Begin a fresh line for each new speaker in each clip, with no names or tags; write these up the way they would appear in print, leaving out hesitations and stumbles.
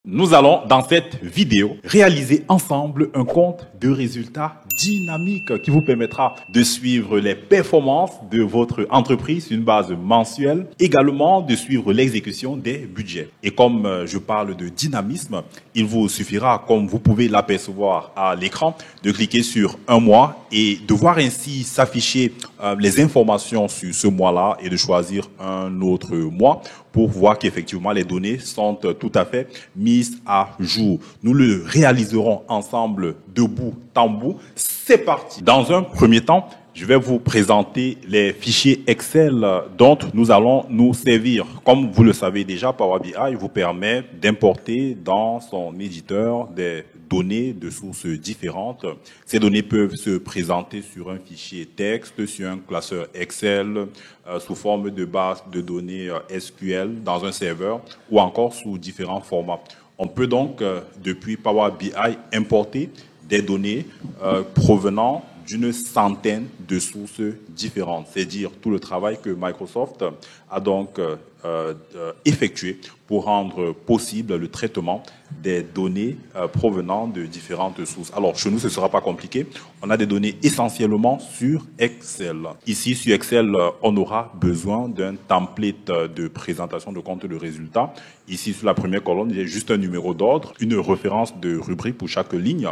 Nous allons, dans cette vidéo, réaliser ensemble un compte de résultats dynamique qui vous permettra de suivre les performances de votre entreprise sur une base mensuelle, également de suivre l'exécution des budgets. Et comme je parle de dynamisme, il vous suffira, comme vous pouvez l'apercevoir à l'écran, de cliquer sur un mois et de voir ainsi s'afficher les informations sur ce mois-là et de choisir un autre mois pour voir qu'effectivement les données sont tout à fait mises à jour. Nous le réaliserons ensemble de bout en bout. C'est parti. Dans un premier temps, je vais vous présenter les fichiers Excel dont nous allons nous servir. Comme vous le savez déjà, Power BI vous permet d'importer dans son éditeur des données de sources différentes. Ces données peuvent se présenter sur un fichier texte, sur un classeur Excel, sous forme de base de données SQL dans un serveur ou encore sous différents formats. On peut donc, depuis Power BI, importer des données provenant d'une centaine de sources différentes. C'est dire tout le travail que Microsoft a donc effectué pour rendre possible le traitement des données provenant de différentes sources. Alors, chez nous, ce ne sera pas compliqué. On a des données essentiellement sur Excel. Ici, sur Excel, on aura besoin d'un template de présentation de compte de résultats. Ici, sur la première colonne, il y a juste un numéro d'ordre, une référence de rubrique pour chaque ligne,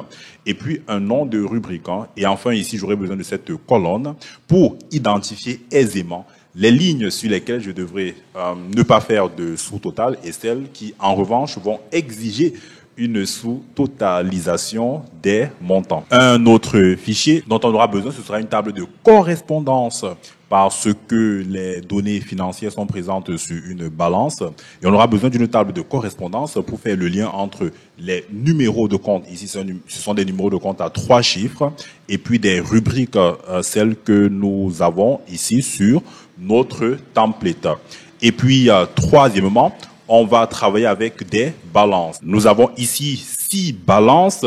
et puis un nom de rubrique. Et enfin, ici, j'aurai besoin de cette colonne pour identifier aisément les lignes sur lesquelles je devrais ne pas faire de sous-total et celles qui, en revanche, vont exiger une sous-totalisation des montants. Un autre fichier dont on aura besoin, ce sera une table de correspondance parce que les données financières sont présentes sur une balance. Et on aura besoin d'une table de correspondance pour faire le lien entre les numéros de compte. Ici, ce sont des numéros de compte à 3 chiffres et puis des rubriques, celles que nous avons ici sur notre template. Et puis, troisièmement, on va travailler avec des balances. Nous avons ici 6 balances.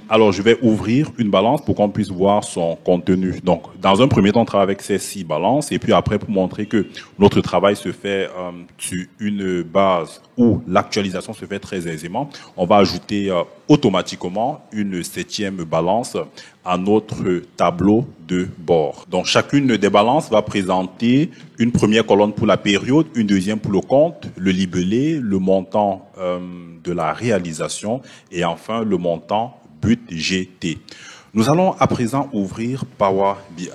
Alors, je vais ouvrir une balance pour qu'on puisse voir son contenu. Donc, dans un premier temps, on travaille avec ces 6 balances. Et puis après, pour montrer que notre travail se fait sur une base où l'actualisation se fait très aisément, on va ajouter automatiquement une 7e balance à notre tableau de bord. Donc, chacune des balances va présenter une première colonne pour la période, une deuxième pour le compte, le libellé, le montant de la réalisation et enfin le montant budgété. Nous allons à présent ouvrir Power BI.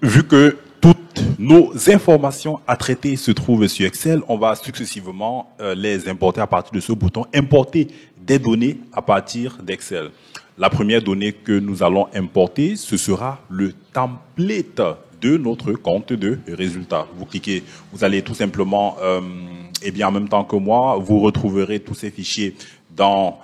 Vu que toutes nos informations à traiter se trouvent sur Excel, on va successivement les importer à partir de ce bouton « Importer des données à partir d'Excel ». La première donnée que nous allons importer, ce sera le template de notre compte de résultats. Vous cliquez, vous allez tout simplement, en même temps que moi, vous retrouverez tous ces fichiers dans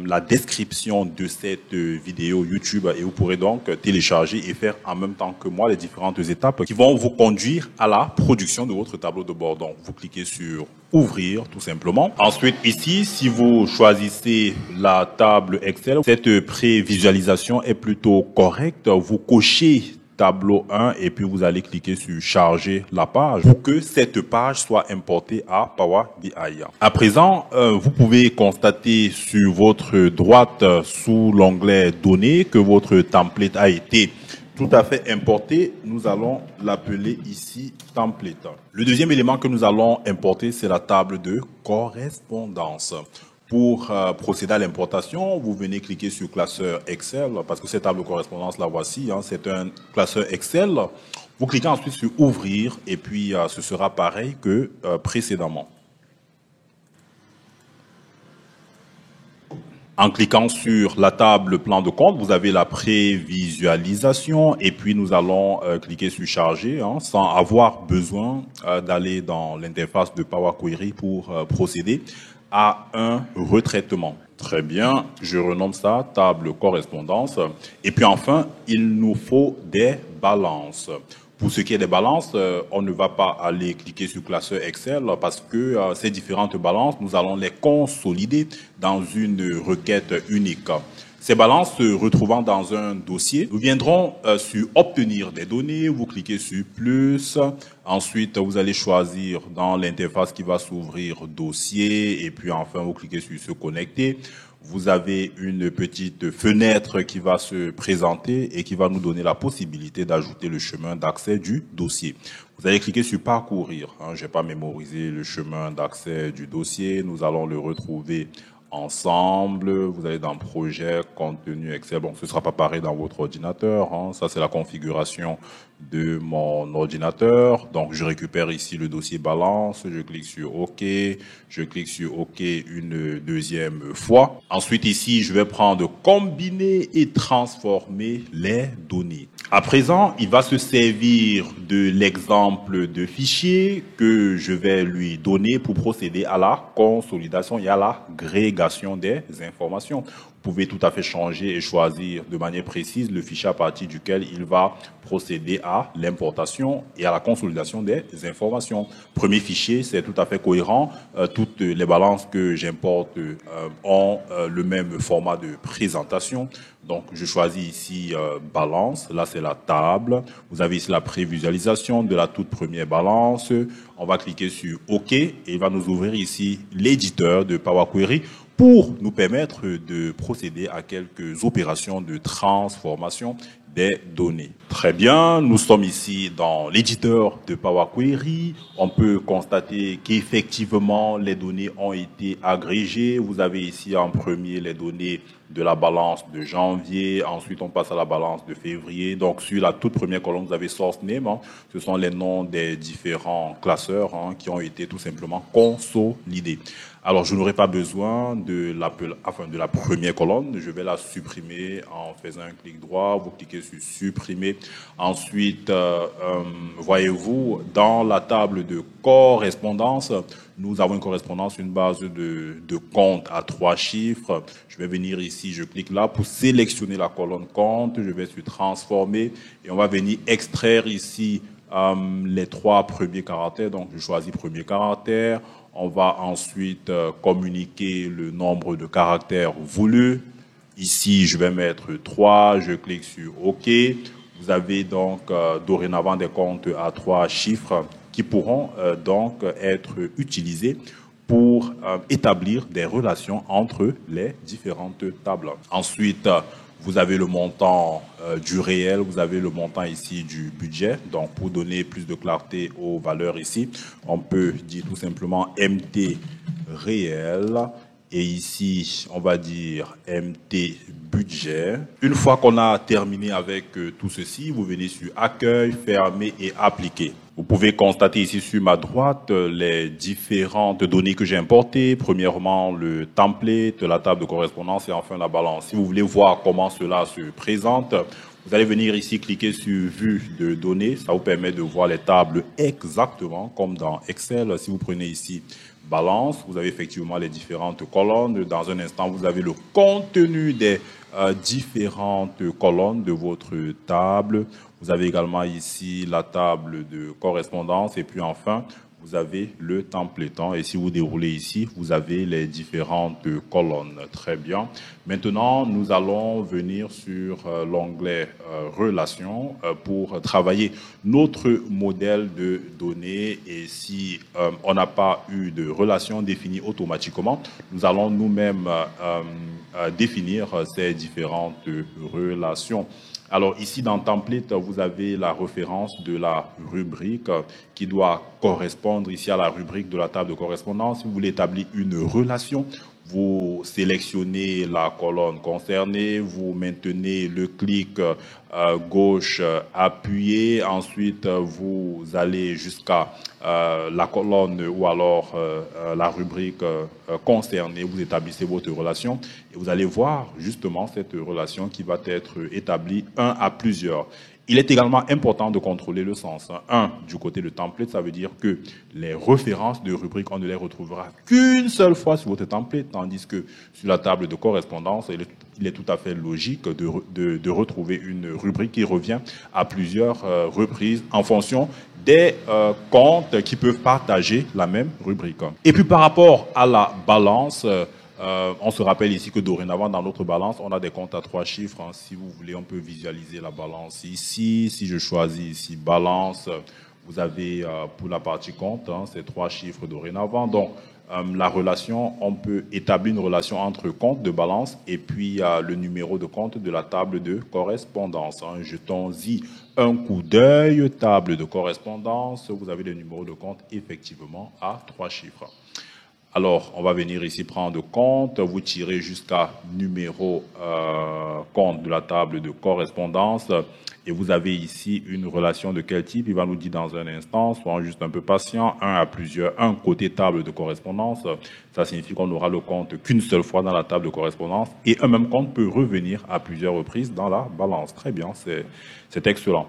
la description de cette vidéo YouTube et vous pourrez donc télécharger et faire en même temps que moi les différentes étapes qui vont vous conduire à la production de votre tableau de bord. Donc, vous cliquez sur ouvrir tout simplement. Ensuite, ici, si vous choisissez la table Excel, cette prévisualisation est plutôt correcte. Vous cochez tableau 1 et puis vous allez cliquer sur charger la page pour que cette page soit importée à Power BI. À présent, vous pouvez constater sur votre droite sous l'onglet données que votre template a été tout à fait importé. Nous allons l'appeler ici template. Le deuxième élément que nous allons importer, c'est la table de correspondance. Pour procéder à l'importation, vous venez cliquer sur classeur Excel, parce que cette table de correspondance, la voici, c'est un classeur Excel. Vous cliquez ensuite sur ouvrir, et puis ce sera pareil que précédemment. En cliquant sur la table plan de compte, vous avez la prévisualisation, et puis nous allons cliquer sur charger, sans avoir besoin d'aller dans l'interface de Power Query pour procéder à un retraitement. Très bien, je renomme ça table correspondance. Et puis enfin, il nous faut des balances. Pour ce qui est des balances, on ne va pas aller cliquer sur classeur Excel parce que ces différentes balances, nous allons les consolider dans une requête unique. Ces balances se retrouvant dans un dossier, nous viendrons sur obtenir des données, vous cliquez sur plus, ensuite vous allez choisir dans l'interface qui va s'ouvrir dossier et puis enfin vous cliquez sur se connecter. Vous avez une petite fenêtre qui va se présenter et qui va nous donner la possibilité d'ajouter le chemin d'accès du dossier. Vous allez cliquer sur parcourir. Je n'ai pas mémorisé le chemin d'accès du dossier. Nous allons le retrouver ensemble. Vous allez dans projet, contenu, Excel. Bon, ce ne sera pas pareil dans votre ordinateur. Ça, c'est la configuration de mon ordinateur. Donc, je récupère ici le dossier balance. Je clique sur OK. Je clique sur OK une deuxième fois. Ensuite, ici, je vais prendre combiner et transformer les données. À présent, il va se servir de l'exemple de fichier que je vais lui donner pour procéder à la consolidation et à la grégation des informations. Vous pouvez tout à fait changer et choisir de manière précise le fichier à partir duquel il va procéder à l'importation et à la consolidation des informations. Premier fichier, c'est tout à fait cohérent. Toutes les balances que j'importe ont le même format de présentation. Donc, je choisis ici balance. Là, c'est la table. Vous avez ici la prévisualisation de la toute première balance. On va cliquer sur OK et il va nous ouvrir ici l'éditeur de Power Query pour nous permettre de procéder à quelques opérations de transformation des données. Très bien, nous sommes ici dans l'éditeur de Power Query. On peut constater qu'effectivement, les données ont été agrégées. Vous avez ici en premier les données de la balance de janvier. Ensuite, on passe à la balance de février. Donc, sur la toute première colonne, vous avez source name. Ce sont les noms des différents classeurs qui ont été tout simplement consolidés. Alors, je n'aurai pas besoin de la première colonne. Je vais la supprimer en faisant un clic droit. Vous cliquez sur supprimer. Ensuite, voyez-vous, dans la table de correspondance, nous avons une correspondance, une base de compte à 3 chiffres. Je vais venir ici, je clique là pour sélectionner la colonne compte. Je vais sur transformer et on va venir extraire ici les 3 premiers caractères. Donc, je choisis premier caractère. On va ensuite communiquer le nombre de caractères voulus. Ici, je vais mettre 3. Je clique sur OK. Vous avez donc dorénavant des comptes à 3 chiffres qui pourront donc être utilisés pour établir des relations entre les différentes tables. Ensuite, vous avez le montant du réel, vous avez le montant ici du budget. Donc, pour donner plus de clarté aux valeurs ici, on peut dire tout simplement MT réel. Et ici, on va dire MT budget. Une fois qu'on a terminé avec tout ceci, vous venez sur accueil, fermer et appliquer. Vous pouvez constater ici sur ma droite les différentes données que j'ai importées. Premièrement, le template, la table de correspondance et enfin la balance. Si vous voulez voir comment cela se présente, vous allez venir ici cliquer sur vue de données. Ça vous permet de voir les tables exactement comme dans Excel. Si vous prenez ici balance, vous avez effectivement les différentes colonnes. Dans un instant, vous avez le contenu des différentes colonnes de votre table. Vous avez également ici la table de correspondance et puis enfin, vous avez le templatant. Et si vous déroulez ici, vous avez les différentes colonnes. Très bien. Maintenant, nous allons venir sur l'onglet Relations pour travailler notre modèle de données. Et si on n'a pas eu de relation définie automatiquement, nous allons nous-mêmes définir ces différentes relations. Alors ici dans Template, vous avez la référence de la rubrique qui doit correspondre ici à la rubrique de la table de correspondance. Si vous voulez établir une relation, vous sélectionnez la colonne concernée, vous maintenez le clic gauche appuyé, ensuite vous allez jusqu'à la colonne ou alors la rubrique concernée, vous établissez votre relation et vous allez voir justement cette relation qui va être établie un à plusieurs. Il est également important de contrôler le sens. Du côté de template, ça veut dire que les références de rubrique, on ne les retrouvera qu'une seule fois sur votre template, tandis que sur la table de correspondance, il est tout à fait logique de retrouver une rubrique qui revient à plusieurs reprises en fonction des comptes qui peuvent partager la même rubrique. Et puis par rapport à la balance, On se rappelle ici que dorénavant, dans notre balance, on a des comptes à 3 chiffres. Hein. Si vous voulez, on peut visualiser la balance ici. Si je choisis ici balance, vous avez pour la partie compte, hein, c'est 3 chiffres dorénavant. Donc, la relation, on peut établir une relation entre compte de balance et puis le numéro de compte de la table de correspondance. Hein. Jetons-y un coup d'œil, table de correspondance. Vous avez le numéro de compte effectivement à 3 chiffres. Alors, on va venir ici prendre compte, vous tirez jusqu'à numéro compte de la table de correspondance et vous avez ici une relation de quel type? Il va nous dire dans un instant, soyons juste un peu patient, un côté table de correspondance, ça signifie qu'on aura le compte qu'une seule fois dans la table de correspondance et un même compte peut revenir à plusieurs reprises dans la balance. Très bien, c'est excellent.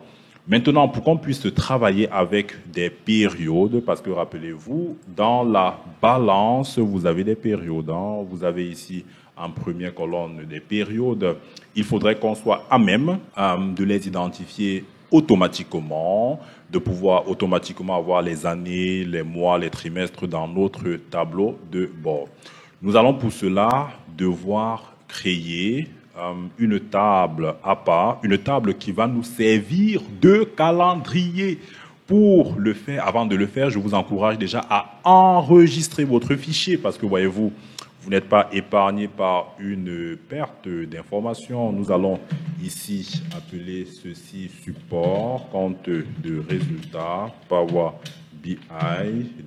Maintenant, pour qu'on puisse travailler avec des périodes, parce que rappelez-vous, dans la balance, vous avez des périodes. Hein. Vous avez ici en première colonne des périodes. Il faudrait qu'on soit à même de les identifier automatiquement, de pouvoir automatiquement avoir les années, les mois, les trimestres dans notre tableau de bord. Nous allons pour cela devoir créer une table à part, une table qui va nous servir de calendrier. Pour le faire, avant de le faire, je vous encourage déjà à enregistrer votre fichier parce que voyez-vous, vous n'êtes pas épargné par une perte d'informations. Nous allons ici appeler ceci support, compte de résultats, Power BI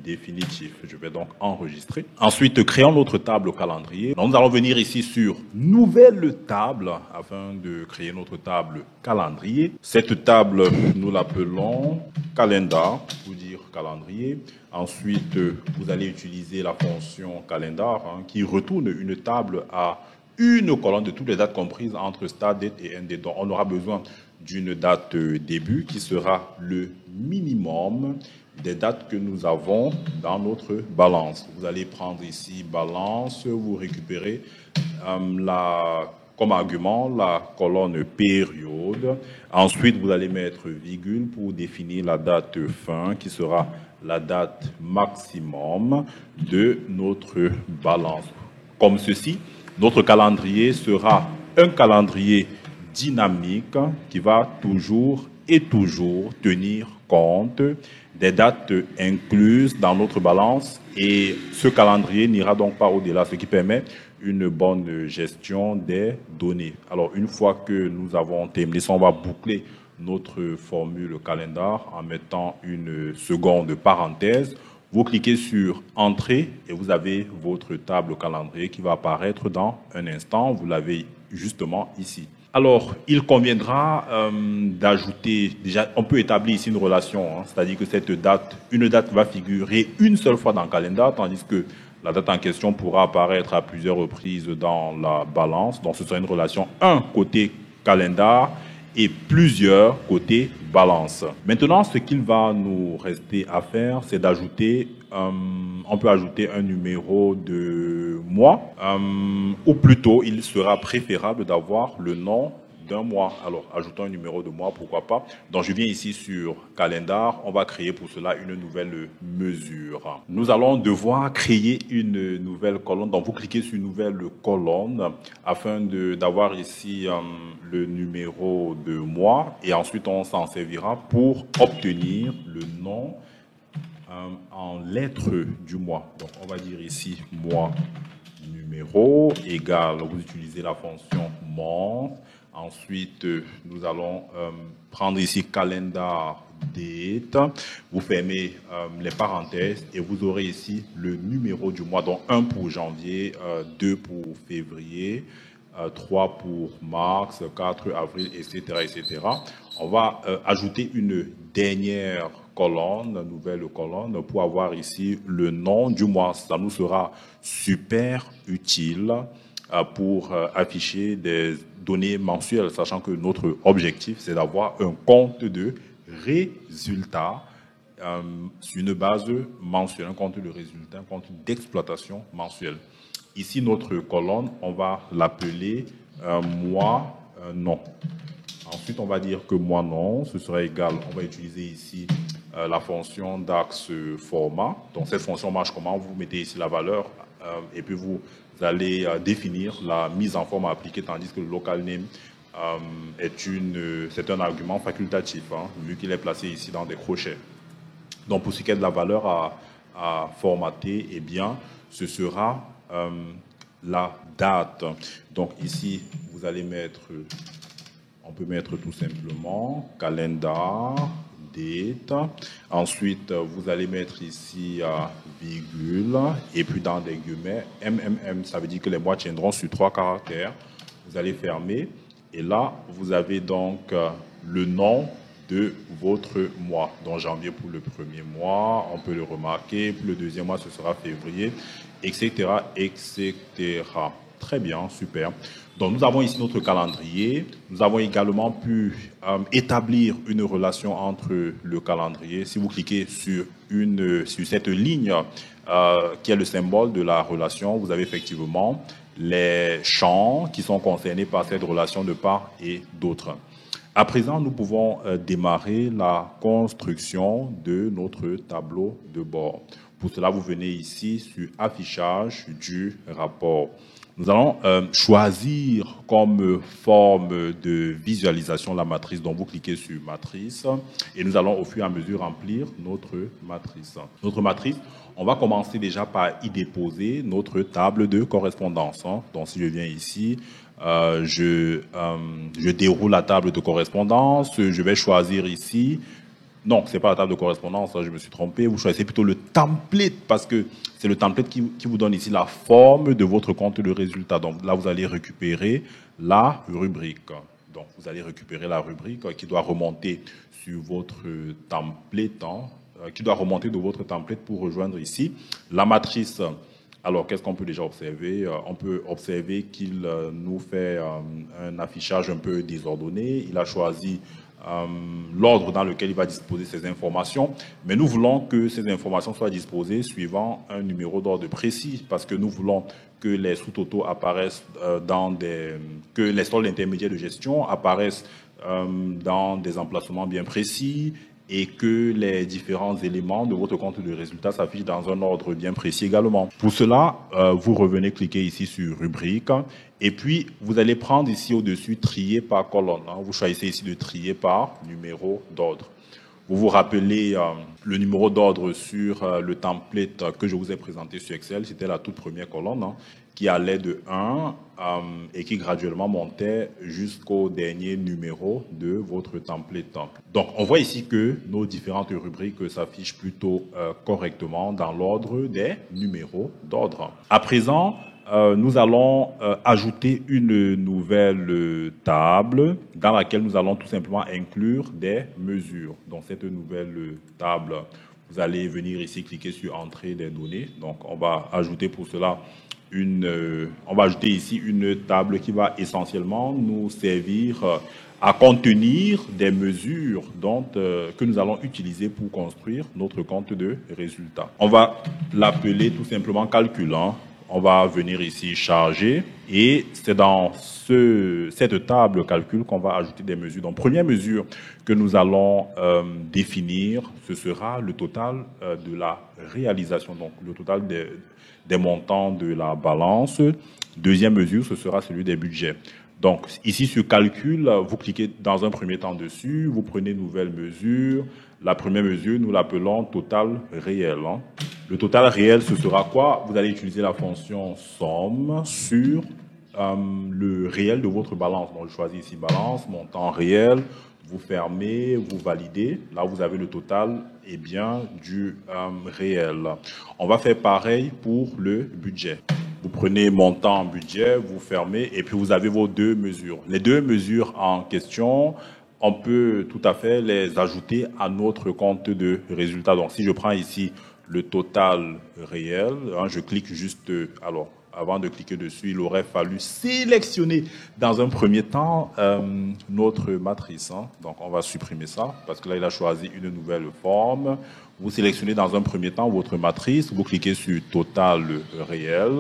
définitif. Je vais donc enregistrer. Ensuite, créons notre table calendrier. Donc, nous allons venir ici sur nouvelle table afin de créer notre table calendrier. Cette table, nous l'appelons calendar, pour dire calendrier. Ensuite, vous allez utiliser la fonction calendar qui retourne une table à une colonne de toutes les dates comprises entre start date et end date. Donc, on aura besoin d'une date début qui sera le minimum des dates que nous avons dans notre balance. Vous allez prendre ici balance, vous récupérez comme argument la colonne période. Ensuite, vous allez mettre virgule pour définir la date fin qui sera la date maximum de notre balance. Comme ceci, notre calendrier sera un calendrier dynamique qui va toujours et toujours tenir compte des dates incluses dans notre balance et ce calendrier n'ira donc pas au-delà, ce qui permet une bonne gestion des données. Alors, une fois que nous avons terminé ça, on va boucler notre formule calendar en mettant une seconde parenthèse. Vous cliquez sur Entrée et vous avez votre table calendrier qui va apparaître dans un instant. Vous l'avez justement ici. Alors, il conviendra d'ajouter, déjà, on peut établir ici une relation, hein, c'est-à-dire que une date va figurer une seule fois dans le calendar, tandis que la date en question pourra apparaître à plusieurs reprises dans la balance. Donc, ce sera une relation 1 côté calendar et plusieurs côté balance. Maintenant, ce qu'il va nous rester à faire, c'est d'ajouter, on peut ajouter un numéro de mois, ou plutôt, il sera préférable d'avoir le nom d'un mois. Alors, ajoutons un numéro de mois, pourquoi pas. Donc, je viens ici sur calendar. On va créer pour cela une nouvelle mesure. Nous allons devoir créer une nouvelle colonne. Donc, vous cliquez sur nouvelle colonne afin d'avoir ici le numéro de mois. Et ensuite, on s'en servira pour obtenir le nom en lettres du mois. Donc, on va dire ici mois numéro égale, vous utilisez la fonction month. Ensuite, nous allons prendre ici calendar date. Vous fermez les parenthèses et vous aurez ici le numéro du mois. Donc 1 pour janvier, 2 pour février, 3 pour mars, 4 avril, etc., etc. On va ajouter une dernière colonne, nouvelle colonne, pour avoir ici le nom du mois. Ça nous sera super utile pour afficher des données mensuelles, sachant que notre objectif, c'est d'avoir un compte de résultats sur une base mensuelle, un compte de résultats, un compte d'exploitation mensuelle. Ici, notre colonne, on va l'appeler mois non. Ensuite, on va dire que mois non, ce sera égal, on va utiliser ici la fonction d'axe format. Donc, cette fonction marche comment? Vous mettez ici la valeur et puis vous vous allez définir la mise en forme à appliquer, tandis que le local name c'est un argument facultatif, hein, vu qu'il est placé ici dans des crochets. Donc, pour ce qui est de la valeur à formater, eh bien, ce sera la date. Donc, ici, vous allez mettre, on peut mettre tout simplement calendar, date. Ensuite, vous allez mettre ici virgule, et puis dans des guillemets, ça veut dire que les mois tiendront sur 3 caractères. Vous allez fermer. Et là, vous avez donc le nom de votre mois. Donc, janvier pour le premier mois, on peut le remarquer. Pour le deuxième mois, ce sera février, etc., etc. Très bien, super. Donc, nous avons ici notre calendrier. Nous avons également pu établir une relation entre le calendrier. Si vous cliquez sur cette ligne qui est le symbole de la relation, vous avez effectivement les champs qui sont concernés par cette relation de part et d'autre. À présent, nous pouvons démarrer la construction de notre tableau de bord. Pour cela, vous venez ici sur affichage du rapport. Nous allons choisir comme forme de visualisation la matrice. Donc, vous cliquez sur matrice et nous allons au fur et à mesure remplir notre matrice. Notre matrice, on va commencer déjà par y déposer notre table de correspondance. Donc, si je viens ici, je déroule la table de correspondance. Je vais choisir ici. Non, c'est pas la table de correspondance, je me suis trompé. Vous choisissez plutôt le template parce que c'est le template qui vous donne ici la forme de votre compte de résultat. Donc là, vous allez récupérer la rubrique. Donc vous allez récupérer la rubrique qui doit remonter sur votre template, qui doit remonter de votre template pour rejoindre ici la matrice. Alors, qu'est-ce qu'on peut déjà observer? On peut observer qu'il nous fait un affichage un peu désordonné. Il a choisi l'ordre dans lequel il va disposer ces informations, mais nous voulons que ces informations soient disposées suivant un numéro d'ordre précis, parce que nous voulons que les sous-totaux apparaissent que les soldes intermédiaires de gestion apparaissent dans des emplacements bien précis, et que les différents éléments de votre compte de résultat s'affichent dans un ordre bien précis également. Pour cela, vous revenez cliquer ici sur rubrique et puis vous allez prendre ici au-dessus trier par colonne. Vous choisissez ici de trier par numéro d'ordre. Vous vous rappelez le numéro d'ordre sur le template que je vous ai présenté sur Excel, c'était la toute première colonne qui allait de 1 et qui graduellement montait jusqu'au dernier numéro de votre template. Donc, on voit ici que nos différentes rubriques s'affichent plutôt correctement dans l'ordre des numéros d'ordre. À présent, nous allons ajouter une nouvelle table dans laquelle nous allons tout simplement inclure des mesures. Donc, cette nouvelle table, vous allez venir ici cliquer sur Entrée des données. Donc, on va ajouter pour cela on va ajouter ici une table qui va essentiellement nous servir à contenir des mesures que nous allons utiliser pour construire notre compte de résultat. On va l'appeler tout simplement calcul. On va venir ici charger et c'est dans cette table calcul qu'on va ajouter des mesures. Donc, première mesure que nous allons définir, ce sera le total de la réalisation, donc le total des montants de la balance. Deuxième mesure, ce sera celui des budgets. Donc, ici, sur calcul, vous cliquez dans un premier temps dessus, vous prenez nouvelle mesure. La première mesure, nous l'appelons total réel. Le total réel, ce sera quoi? Vous allez utiliser la fonction somme sur le réel de votre balance. Donc, je choisis ici balance, montant réel. Vous fermez, vous validez. Là, vous avez le total du réel. On va faire pareil pour le budget. Vous prenez montant, budget, vous fermez et puis vous avez vos deux mesures. Les deux mesures en question, on peut tout à fait les ajouter à notre compte de résultat. Donc, si je prends ici le total réel, je clique juste, alors, avant de cliquer dessus, il aurait fallu sélectionner dans un premier temps notre matrice. Donc, on va supprimer ça parce que là, il a choisi une nouvelle forme. Vous sélectionnez dans un premier temps votre matrice, vous cliquez sur total réel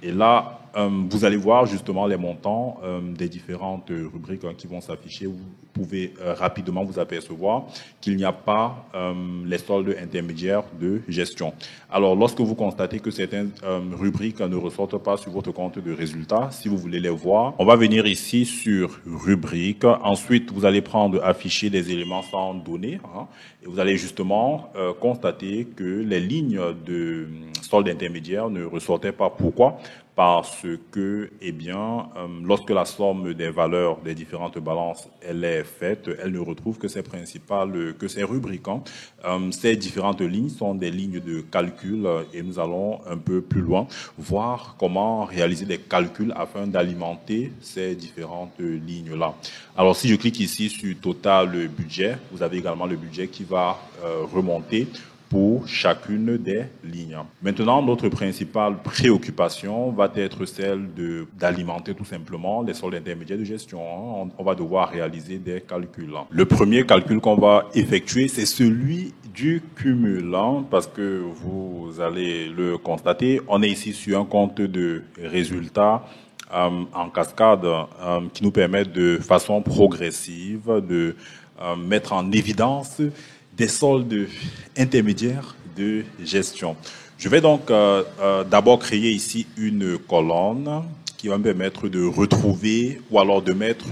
et là, vous allez voir justement les montants des différentes rubriques qui vont s'afficher. Vous pouvez rapidement vous apercevoir qu'il n'y a pas les soldes intermédiaires de gestion. Alors, lorsque vous constatez que certaines rubriques ne ressortent pas sur votre compte de résultats, si vous voulez les voir, on va venir ici sur rubrique. Ensuite, vous allez prendre afficher des éléments sans données, et vous allez justement constater que les lignes de solde intermédiaire ne ressortaient pas. Pourquoi? Parce que, eh bien, lorsque la somme des valeurs des différentes balances elle est faite, elle ne retrouve que ses principales, que ses rubriques. Ces différentes lignes sont des lignes de calcul et nous allons un peu plus loin voir comment réaliser des calculs afin d'alimenter ces différentes lignes-là. Alors, si je clique ici sur Total budget, vous avez également le budget qui va remonter pour chacune des lignes. Maintenant, notre principale préoccupation va être celle d'alimenter tout simplement les soldes intermédiaires de gestion. On va devoir réaliser des calculs. Le premier calcul qu'on va effectuer, c'est celui du cumul, parce que vous allez le constater, on est ici sur un compte de résultats en cascade qui nous permet de façon progressive de mettre en évidence des soldes intermédiaires de gestion. Je vais donc d'abord créer ici une colonne qui va me permettre de retrouver ou alors de mettre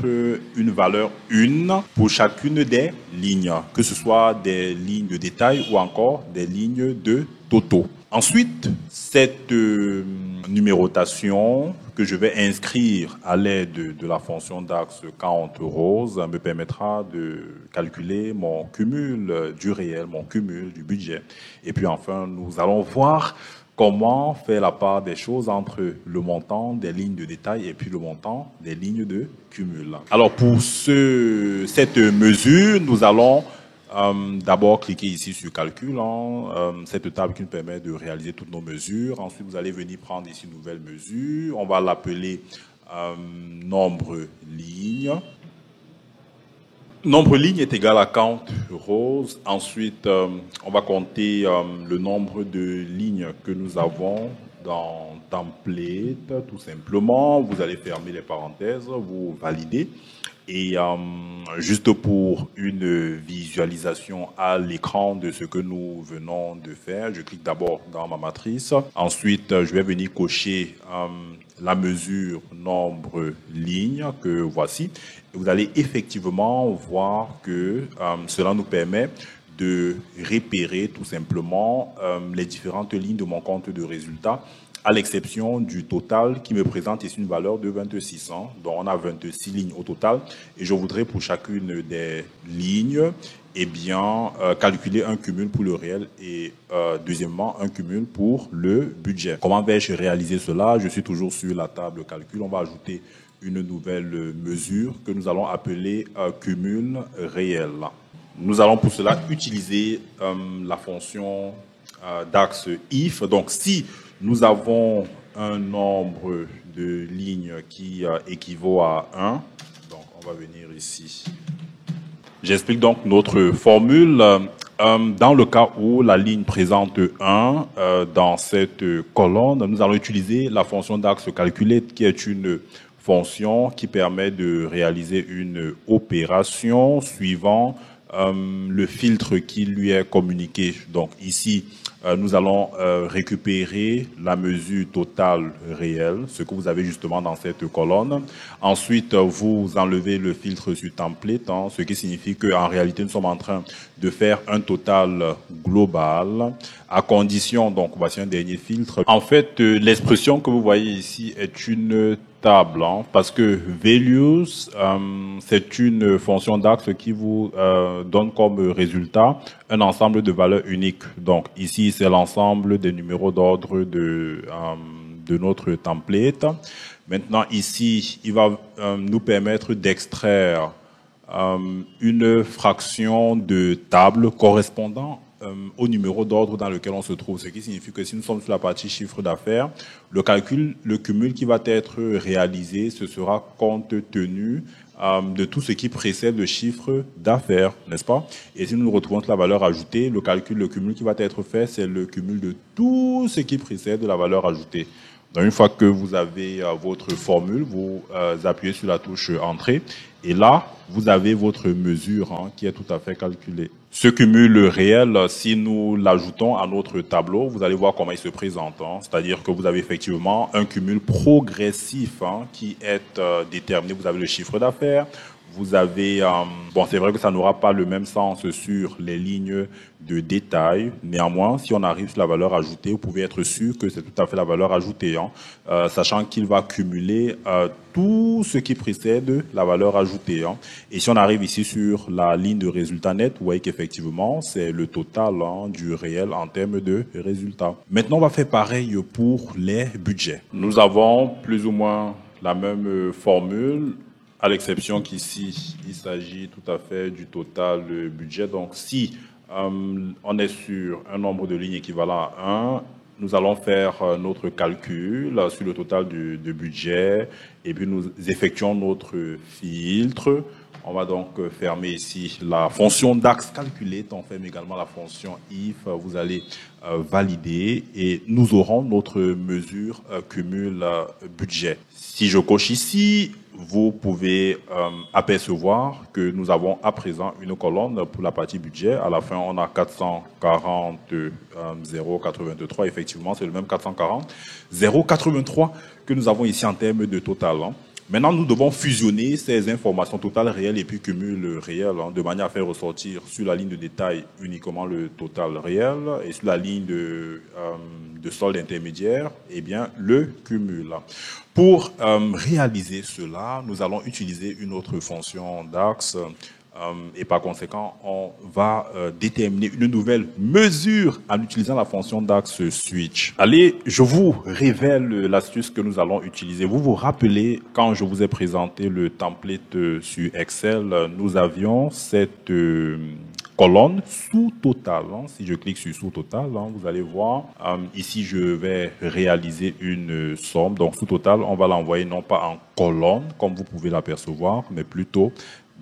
une valeur 1 pour chacune des lignes, que ce soit des lignes de détail ou encore des lignes de totaux. Ensuite, cette numérotation que je vais inscrire à l'aide de la fonction d'axe count rows me permettra de calculer mon cumul du réel, mon cumul du budget. Et puis enfin, nous allons voir comment faire la part des choses entre le montant des lignes de détail et puis le montant des lignes de cumul. Alors pour cette mesure, nous allons d'abord cliquer ici sur calcul, cette table qui nous permet de réaliser toutes nos mesures. Ensuite, vous allez venir prendre ici une nouvelle mesure. On va l'appeler nombre ligne. Nombre ligne est égal à count rows. Ensuite, on va compter le nombre de lignes que nous avons dans template, tout simplement. Vous allez fermer les parenthèses, vous validez. Et juste pour une visualisation à l'écran de ce que nous venons de faire, je clique d'abord dans ma matrice. Ensuite, je vais venir cocher la mesure nombre ligne que voici. Vous allez effectivement voir que cela nous permet de repérer tout simplement les différentes lignes de mon compte de résultats, à l'exception du total qui me présente ici une valeur de 26. Donc, on a 26 lignes au total et je voudrais pour chacune des lignes calculer un cumul pour le réel et deuxièmement, un cumul pour le budget. Comment vais-je réaliser cela? Je suis toujours sur la table calcul. On va ajouter une nouvelle mesure que nous allons appeler cumul réel. Nous allons pour cela utiliser la fonction d'axe if. Donc, si nous avons un nombre de lignes qui équivaut à 1. Donc, on va venir ici. J'explique donc notre formule. Dans le cas où la ligne présente 1 dans cette colonne, nous allons utiliser la fonction d'axe calculate qui est une fonction qui permet de réaliser une opération suivant le filtre qui lui est communiqué. Donc ici, nous allons récupérer la mesure totale réelle, ce que vous avez justement dans cette colonne. Ensuite, vous enlevez le filtre sur template, ce qui signifie qu'en réalité, nous sommes en train de faire un total global à condition, donc voici un dernier filtre. En fait, l'expression que vous voyez ici est une table, parce que values, c'est une fonction d'axe qui vous donne comme résultat un ensemble de valeurs uniques. Donc ici, c'est l'ensemble des numéros d'ordre de notre template. Maintenant, ici, il va nous permettre d'extraire une fraction de table correspondant au numéro d'ordre dans lequel on se trouve. Ce qui signifie que si nous sommes sur la partie chiffre d'affaires, le cumul qui va être réalisé, ce sera compte tenu de tout ce qui précède le chiffre d'affaires, n'est-ce pas? Et si nous nous retrouvons sur la valeur ajoutée, le cumul qui va être fait, c'est le cumul de tout ce qui précède la valeur ajoutée. Donc, une fois que vous avez votre formule, vous appuyez sur la touche Entrée. Et là, vous avez votre mesure qui est tout à fait calculée. Ce cumul réel, si nous l'ajoutons à notre tableau, vous allez voir comment il se présente. C'est-à-dire que vous avez effectivement un cumul progressif qui est déterminé. Vous avez le chiffre d'affaires. Vous avez, bon, c'est vrai que ça n'aura pas le même sens sur les lignes de détail. Néanmoins, si on arrive sur la valeur ajoutée, vous pouvez être sûr que c'est tout à fait la valeur ajoutée, sachant qu'il va cumuler tout ce qui précède la valeur ajoutée. Et si on arrive ici sur la ligne de résultat net, vous voyez qu'effectivement, c'est le total du réel en termes de résultats. Maintenant, on va faire pareil pour les budgets. Nous avons plus ou moins la même formule, à l'exception qu'ici, il s'agit tout à fait du total budget. Donc, si on est sur un nombre de lignes équivalent à 1, nous allons faire notre calcul sur le total de budget et puis nous effectuons notre filtre. On va donc fermer ici la fonction DAX calculate. On ferme également la fonction if. Vous allez valider et nous aurons notre mesure cumul budget. Si je coche ici, vous pouvez apercevoir que nous avons à présent une colonne pour la partie budget. À la fin, on a 440 083. Effectivement, c'est le même 440 083 que nous avons ici en termes de total. Maintenant, nous devons fusionner ces informations totales réelles et puis cumul réel de manière à faire ressortir sur la ligne de détail uniquement le total réel et sur la ligne de solde intermédiaire, eh bien, le cumul. Pour réaliser cela, nous allons utiliser une autre fonction DAX et par conséquent, on va déterminer une nouvelle mesure en utilisant la fonction DAX switch. Allez, je vous révèle l'astuce que nous allons utiliser. Vous vous rappelez, quand je vous ai présenté le template sur Excel, nous avions cette colonne sous total. Si je clique sur sous total, vous allez voir, ici je vais réaliser une somme. Donc sous total, on va l'envoyer non pas en colonne, comme vous pouvez l'apercevoir, mais plutôt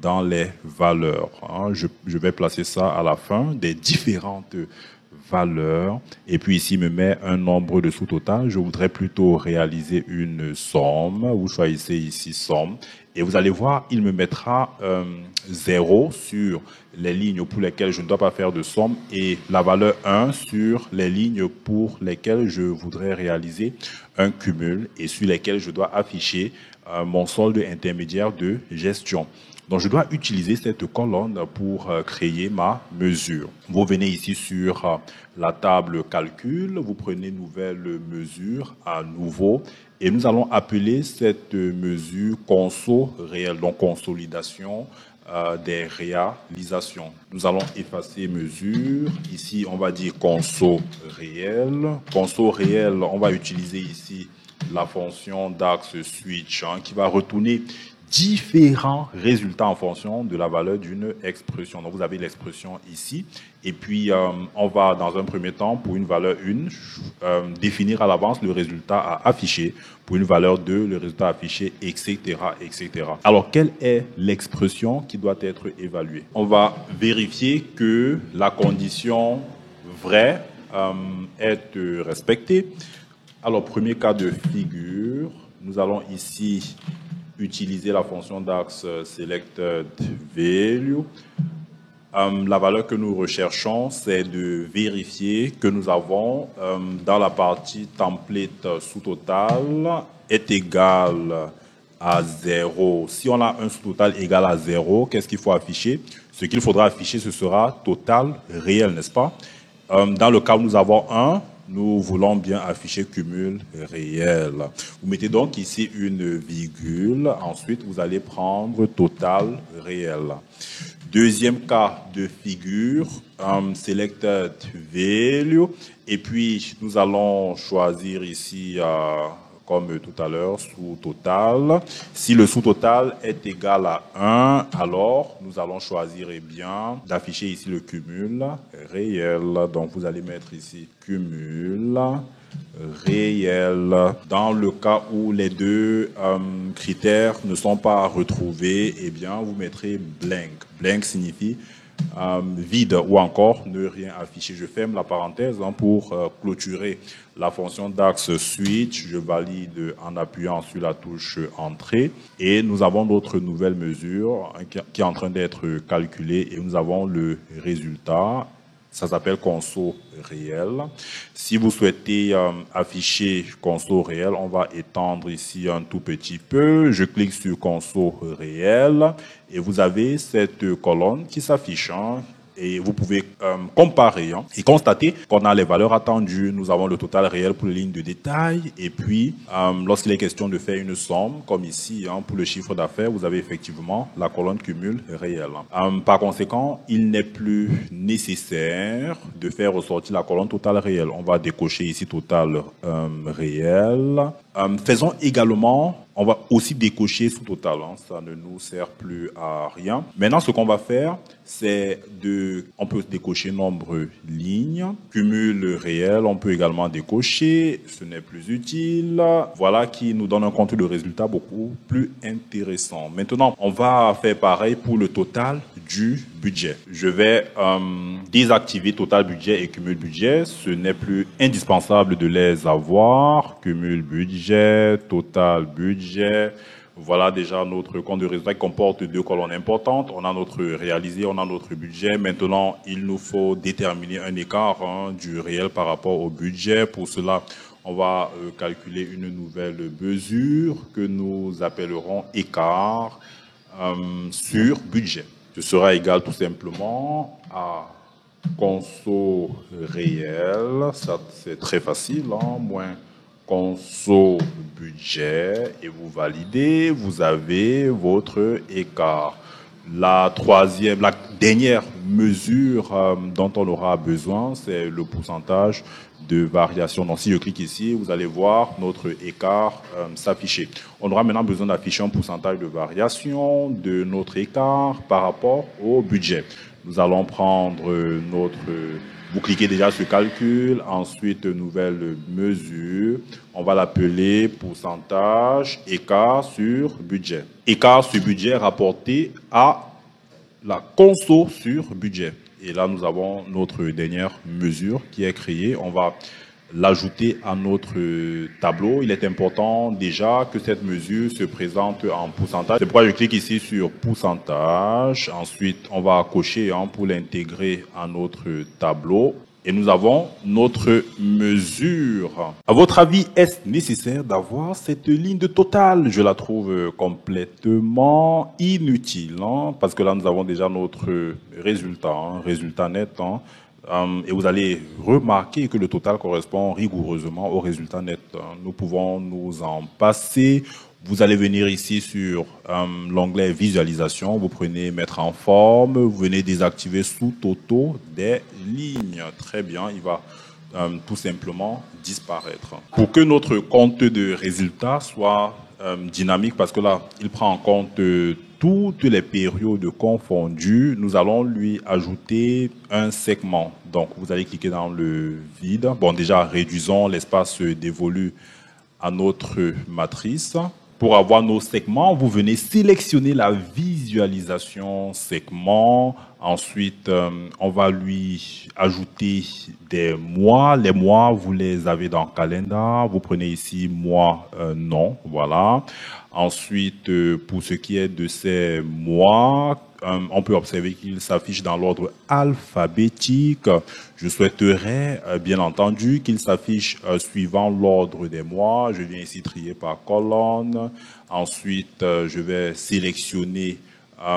dans les valeurs. Je vais placer ça à la fin des différentes valeurs. Et puis ici, il me met un nombre de sous-total. Je voudrais plutôt réaliser une somme. Vous choisissez ici somme. Et vous allez voir, il me mettra 0 sur les lignes pour lesquelles je ne dois pas faire de somme et la valeur 1 sur les lignes pour lesquelles je voudrais réaliser un cumul et sur lesquelles je dois afficher mon solde intermédiaire de gestion. Donc, je dois utiliser cette colonne pour créer ma mesure. Vous venez ici sur la table calcul, vous prenez nouvelle mesure à nouveau et nous allons appeler cette mesure conso réel, donc consolidation des réalisations. Nous allons effacer mesure. Ici, on va dire conso réel. Conso réel, on va utiliser ici la fonction DAX switch qui va retourner différents résultats en fonction de la valeur d'une expression. Donc, vous avez l'expression ici. Et puis, on va, dans un premier temps, pour une valeur 1, définir à l'avance le résultat à afficher. Pour une valeur 2, le résultat affiché, etc., etc. Alors, quelle est l'expression qui doit être évaluée? On va vérifier que la condition vraie est respectée. Alors, premier cas de figure, nous allons ici utiliser la fonction DAX selected value. La valeur que nous recherchons, c'est de vérifier que nous avons dans la partie template sous-total est égal à 0. Si on a un sous-total égal à 0, qu'est-ce qu'il faut afficher? Ce qu'il faudra afficher, ce sera total réel, n'est-ce pas? Dans le cas où nous avons 1, nous voulons bien afficher cumul réel. Vous mettez donc ici une virgule. Ensuite, vous allez prendre total réel. Deuxième cas de figure, selected value. Et puis, nous allons choisir ici, comme tout à l'heure, sous-total. Si le sous-total est égal à 1, alors nous allons choisir bien d'afficher ici le cumul réel. Donc, vous allez mettre ici cumul réel. Dans le cas où les deux critères ne sont pas retrouvés, eh bien, vous mettrez blank. Blank signifie vide ou encore ne rien afficher. Je ferme la parenthèse pour clôturer la fonction d'axe switch. Je valide en appuyant sur la touche entrée et nous avons notre nouvelle mesure qui est en train d'être calculée et nous avons le résultat. Ça s'appelle conso réel. Si vous souhaitez afficher conso réel, on va étendre ici un tout petit peu. Je clique sur conso réel et vous avez cette colonne qui s'affiche. Et vous pouvez comparer et constater qu'on a les valeurs attendues. Nous avons le total réel pour les lignes de détail. Et puis, lorsqu'il est question de faire une somme, comme ici, pour le chiffre d'affaires, vous avez effectivement la colonne cumul réel. Par conséquent, il n'est plus nécessaire de faire ressortir la colonne total réel. On va décocher ici total réel. Faisons également, on va aussi décocher sous total, ça ne nous sert plus à rien. Maintenant, ce qu'on va faire, c'est on peut décocher nombre lignes, cumul réel, on peut également décocher, ce n'est plus utile. Voilà qui nous donne un compte de résultat beaucoup plus intéressant. Maintenant, on va faire pareil pour le total du budget. Je vais désactiver total budget et cumul budget. Ce n'est plus indispensable de les avoir. Cumul budget, total budget. Voilà déjà notre compte de résultat qui comporte deux colonnes importantes. On a notre réalisé, on a notre budget. Maintenant, il nous faut déterminer un écart du réel par rapport au budget. Pour cela, on va calculer une nouvelle mesure que nous appellerons écart sur budget. Ce sera égal tout simplement à conso réel, ça c'est très facile, moins conso budget, et vous validez, vous avez votre écart. La dernière mesure dont on aura besoin, c'est le pourcentage de variation. Donc, si je clique ici, vous allez voir notre écart s'afficher. On aura maintenant besoin d'afficher un pourcentage de variation de notre écart par rapport au budget. Nous allons prendre vous cliquez déjà sur calcul, ensuite nouvelle mesure. On va l'appeler pourcentage écart sur budget. Écart sur budget rapporté à la conso sur budget. Et là, nous avons notre dernière mesure qui est créée. On va l'ajouter à notre tableau. Il est important déjà que cette mesure se présente en pourcentage. C'est pourquoi je clique ici sur pourcentage. Ensuite, on va cocher pour l'intégrer à notre tableau. Et nous avons notre mesure. À votre avis, est-ce nécessaire d'avoir cette ligne de total? Je la trouve complètement inutile, parce que là, nous avons déjà notre résultat, résultat net. Et vous allez remarquer que le total correspond rigoureusement au résultat net. Nous pouvons nous en passer. Vous allez venir ici sur l'onglet visualisation, vous prenez mettre en forme, vous venez désactiver sous toto des lignes. Très bien, il va tout simplement disparaître. Pour que notre compte de résultat soit dynamique, parce que là, il prend en compte toutes les périodes confondues, nous allons lui ajouter un segment. Donc, vous allez cliquer dans le vide. Bon, déjà, réduisons l'espace dévolu à notre matrice. Pour avoir nos segments, vous venez sélectionner la visualisation segment. Ensuite, on va lui ajouter des mois. Les mois, vous les avez dans Calendar. Vous prenez ici mois, non, voilà. Ensuite, pour ce qui est de ces mois, on peut observer qu'il s'affiche dans l'ordre alphabétique. Je souhaiterais, bien entendu, qu'il s'affiche suivant l'ordre des mois. Je viens ici trier par colonne. Ensuite, je vais sélectionner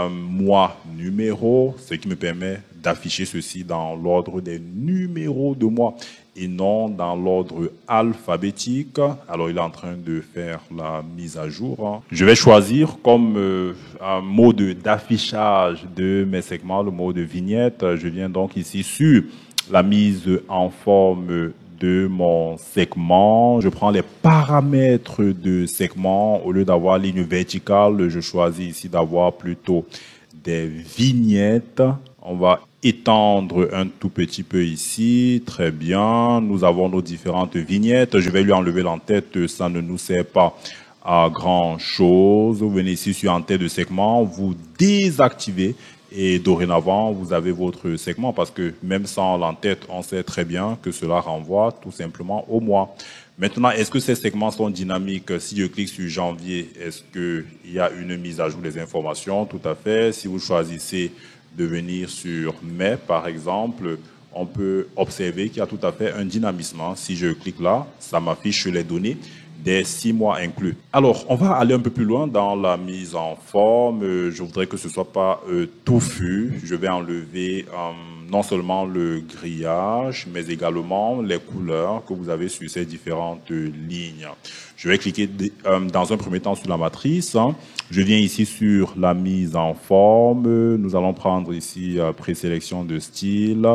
mois numéro, ce qui me permet d'afficher ceci dans l'ordre des numéros de mois et non dans l'ordre alphabétique. Alors, il est en train de faire la mise à jour. Je vais choisir comme un mode d'affichage de mes segments, le mode vignette. Je viens donc ici sur la mise en forme de mon segment. Je prends les paramètres de segment. Au lieu d'avoir ligne verticale, je choisis ici d'avoir plutôt des vignettes. On va étendre un tout petit peu ici. Très bien. Nous avons nos différentes vignettes. Je vais lui enlever l'entête. Ça ne nous sert pas à grand chose. Vous venez ici sur en tête de segment. Vous désactivez Et dorénavant, vous avez votre segment parce que même sans l'entête, on sait très bien que cela renvoie tout simplement au mois. Maintenant, est-ce que ces segments sont dynamiques? Si je clique sur janvier, est-ce qu'il y a une mise à jour des informations? Tout à fait. Si vous choisissez de venir sur mai, par exemple, on peut observer qu'il y a tout à fait un dynamisme. Si je clique là, ça m'affiche les données des 6 mois inclus. Alors, on va aller un peu plus loin dans la mise en forme. Je voudrais que ce soit pas touffu. Je vais enlever non seulement le grillage, mais également les couleurs que vous avez sur ces différentes lignes. Je vais cliquer dans un premier temps sur la matrice. Je viens ici sur la mise en forme. Nous allons prendre ici présélection de style.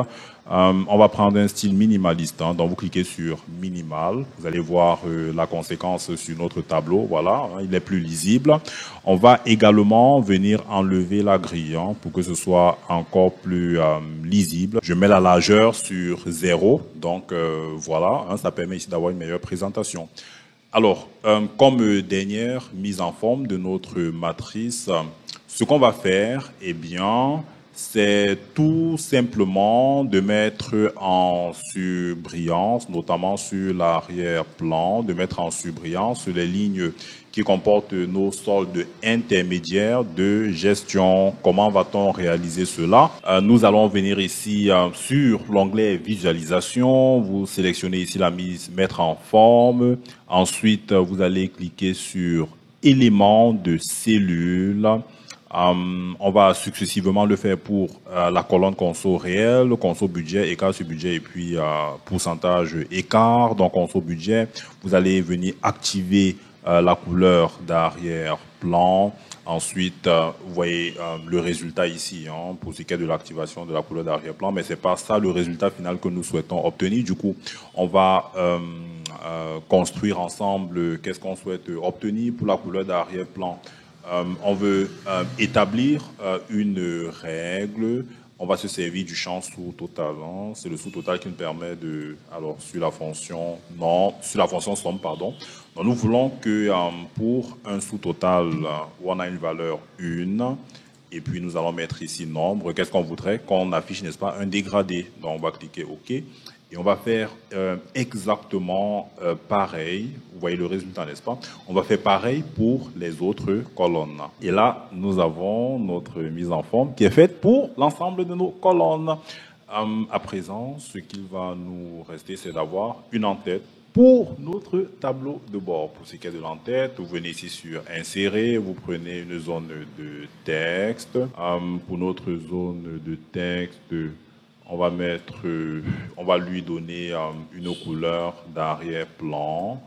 On va prendre un style minimaliste. Donc, vous cliquez sur minimal. Vous allez voir la conséquence sur notre tableau. Voilà, il est plus lisible. On va également venir enlever la grille pour que ce soit encore plus lisible. Je mets la largeur sur 0. Donc, voilà, ça permet ici d'avoir une meilleure présentation. Alors, comme dernière mise en forme de notre matrice, ce qu'on va faire, eh bien, c'est tout simplement de mettre en surbrillance, notamment sur l'arrière-plan, de mettre en surbrillance les lignes qui comportent nos soldes intermédiaires de gestion. Comment va-t-on réaliser cela? Nous allons venir ici sur l'onglet visualisation. Vous sélectionnez ici la mise mettre en forme. Ensuite, vous allez cliquer sur éléments de cellule. On va successivement le faire pour la colonne conso réel, conso budget, écart sur budget et puis pourcentage écart. Donc conso budget, vous allez venir activer la couleur d'arrière-plan. Ensuite, vous voyez le résultat ici pour ce qui est de l'activation de la couleur d'arrière-plan, mais c'est pas ça le résultat final que nous souhaitons obtenir. Du coup, on va construire ensemble qu'est-ce qu'on souhaite obtenir pour la couleur d'arrière-plan. On veut établir une règle. On va se servir du champ sous-total. C'est le sous-total qui nous permet de, alors sur la fonction somme, pardon. Donc, nous voulons que pour un sous-total où on a une valeur 1, et puis nous allons mettre ici nombre. Qu'est-ce qu'on voudrait? Qu'on affiche, n'est-ce pas, un dégradé. Donc on va cliquer OK. Et on va faire exactement pareil. Vous voyez le résultat, n'est-ce pas? On va faire pareil pour les autres colonnes. Et là, nous avons notre mise en forme qui est faite pour l'ensemble de nos colonnes. À présent, ce qu'il va nous rester, c'est d'avoir une en-tête pour notre tableau de bord. Pour ce qui est de l'en-tête, vous venez ici sur Insérer, vous prenez une zone de texte. Pour notre zone de texte, on va lui donner une couleur d'arrière-plan.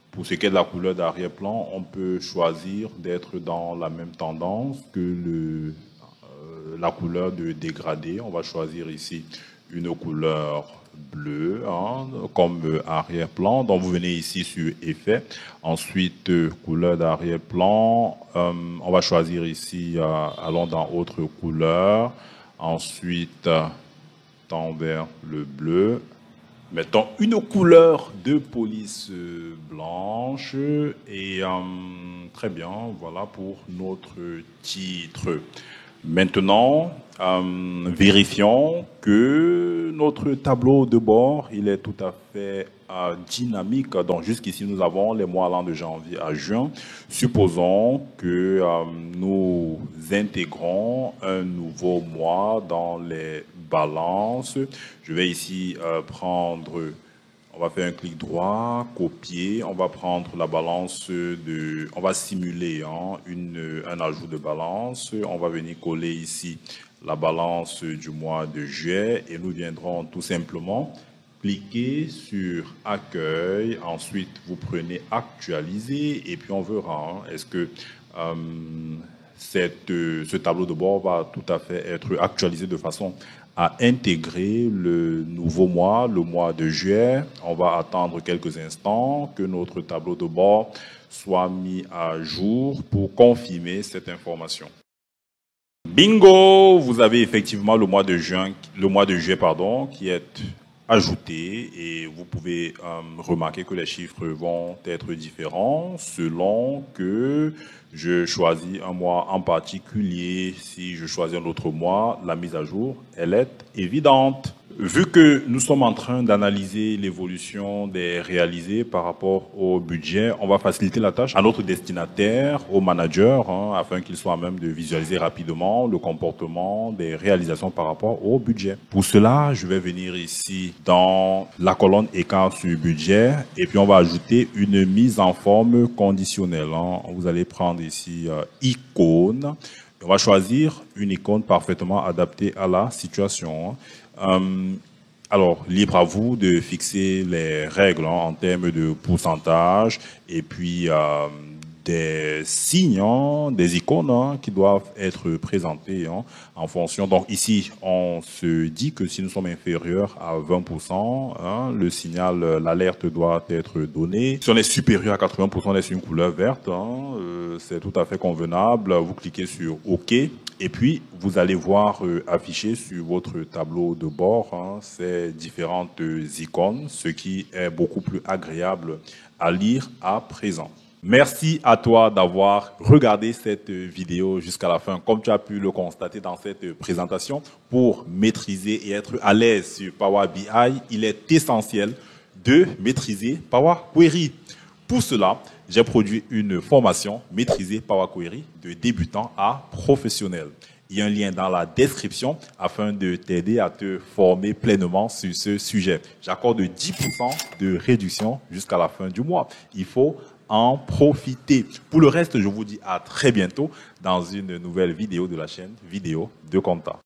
Pour ce qui est de la couleur d'arrière-plan, on peut choisir d'être dans la même tendance que la couleur de dégradé. On va choisir ici une couleur bleue comme arrière-plan. Donc vous venez ici sur Effet. Ensuite, couleur d'arrière-plan. On va choisir ici, allons dans Autre couleur. Ensuite, vers le bleu. Mettons une couleur de police blanche et très bien, voilà pour notre titre. Maintenant, vérifions que notre tableau de bord, il est tout à fait dynamique. Donc jusqu'ici, nous avons les mois allant de janvier à juin. Supposons que nous intégrons un nouveau mois dans les balances. Je vais ici on va faire un clic droit, copier. On va prendre la balance on va simuler un ajout de balance. On va venir coller ici la balance du mois de juillet et nous viendrons tout simplement cliquer sur Accueil. Ensuite, vous prenez Actualiser et puis on verra est-ce que ce tableau de bord va tout à fait être actualisé de façon à intégrer le nouveau mois, le mois de juillet. On va attendre quelques instants que notre tableau de bord soit mis à jour pour confirmer cette information. Bingo! Vous avez effectivement le mois de juillet, qui est ajouter et vous pouvez remarquer que les chiffres vont être différents selon que je choisis un mois en particulier. Si je choisis un autre mois, la mise à jour, elle est évidente. Vu que nous sommes en train d'analyser l'évolution des réalisés par rapport au budget, on va faciliter la tâche à notre destinataire, au manager, afin qu'il soit à même de visualiser rapidement le comportement des réalisations par rapport au budget. Pour cela, je vais venir ici dans la colonne écart sur budget et puis on va ajouter une mise en forme conditionnelle. Vous allez prendre ici icône. On va choisir une icône parfaitement adaptée à la situation. Alors, libre à vous de fixer les règles en termes de pourcentage et puis des signes, des icônes qui doivent être présentés en fonction. Donc ici, on se dit que si nous sommes inférieurs à 20%, le signal, l'alerte doit être donné. Si on est supérieur à 80%, on est sur une couleur verte. C'est tout à fait convenable. Vous cliquez sur OK. Et puis, vous allez voir afficher sur votre tableau de bord ces différentes icônes, ce qui est beaucoup plus agréable à lire à présent. Merci à toi d'avoir regardé cette vidéo jusqu'à la fin. Comme tu as pu le constater dans cette présentation, pour maîtriser et être à l'aise sur Power BI, il est essentiel de maîtriser Power Query. Pour cela, j'ai produit une formation maîtriser Power Query de débutant à professionnel. Il y a un lien dans la description afin de t'aider à te former pleinement sur ce sujet. J'accorde 10% de réduction jusqu'à la fin du mois. Il faut en profiter. Pour le reste, je vous dis à très bientôt dans une nouvelle vidéo de la chaîne Vidéo de Compta.